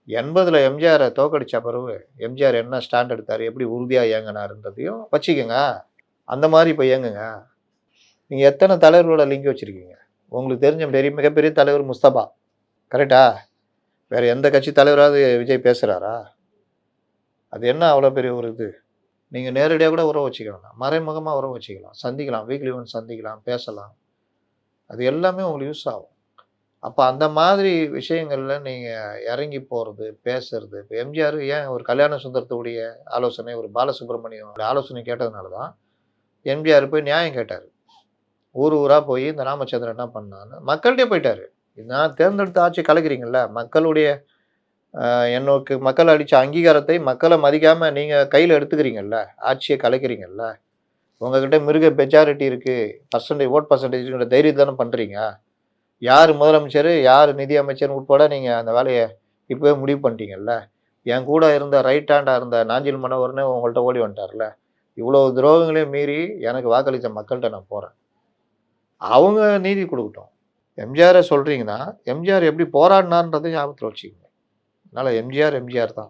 80ல எம்ஜிஆர தோற்கடிச்ச பிறகு, எம்ஜிஆர் என்ன ஸ்டாண்ட் எடுத்தாரு, எப்படி உறுதியா இயங்குனாருன்றதையும் வச்சுக்கங்க. அந்த மாரி இப்ப இயங்குங்க. நீங்க எத்தன தலைவர்களோட லிங்க் வச்சிருக்கீங்க? உங்களுக்கு தெரிஞ்ச மிகப்பெரிய தலைவர் முஸ்தபா. கரெக்ட்டா? வேற எந்த கட்சி தலைவராவது விஜய் பேசுறாரா? அது என்ன அவ்வளோ பெரிய ஒரு இது? நீங்க நேரடியா கூட உறவு வச்சுக்க வேணாம். மறைமுகமா உறவு வச்சுக்கலாம். சந்திக்கலாம். வீக்லி ஒன்ஸ் சந்திக்கலாம், பேசலாம். அது எல்லாமே உங்களுக்கு யூஸ் ஆகும். அப்ப அந்த மாதிரி விஷயங்கள்ல நீங்க இறங்கி போறது, பேசுறது. இப்ப எம்ஜிஆர் ஏன் ஒரு கல்யாண சுந்தரத்துடைய ஆலோசனை, ஒரு பாலசுப்ரமணியம் ஆலோசனை கேட்டதுனால தான், எம்ஜிஆர் போய் நியாயம் கேட்டாரு. ஊர் ஊரா போய் இந்த ராமச்சந்திரன் என்ன பண்ணான்னு மக்கள்ட்டயே போயிட்டாரு. நான் தேர்ந்தெடுத்த ஆட்சிய கலைக்கிறீங்கல்ல, மக்களுடைய எனக்கு மக்கள் அளிச்ச அங்கீகாரத்தை மக்கள மதிக்காம நீங்க கையில எடுத்துக்கிறீங்கல்ல, ஆட்சிய கலைக்கிறீங்கல்ல. உங்ககிட்ட மிருக மெஜாரிட்டி இருக்கு. வோட் பெர்சன்டேஜ் இருக்குன்ற தைரியத்துல தானே பண்றீங்க. யாரு முதலமைச்சரு, யாரு நிதி அமைச்சர் உட்பட நீங்க அந்த வேலைய இப்பவே முடிவு பண்ணிட்டீங்கல்ல. என் கூட இருந்த ரைட் ஹேண்டா இருந்த நாஞ்சில் மனோகரனே உங்கள்ட்ட ஓடி வந்துட்டார்ல. இவ்வளோ துரோகங்களையும் மீறி எனக்கு வாக்களித்த மக்கள்ட்ட நான் போறேன். அவங்க நீதி குடுக்கட்டும். எம்ஜிஆர சொல்றீங்கன்னா, எம்ஜிஆர் எப்படி போராடினார்ன்றத ஞாபகத்துல வச்சுக்கங்க. அதனால எம்ஜிஆர், எம்ஜிஆர் தான்.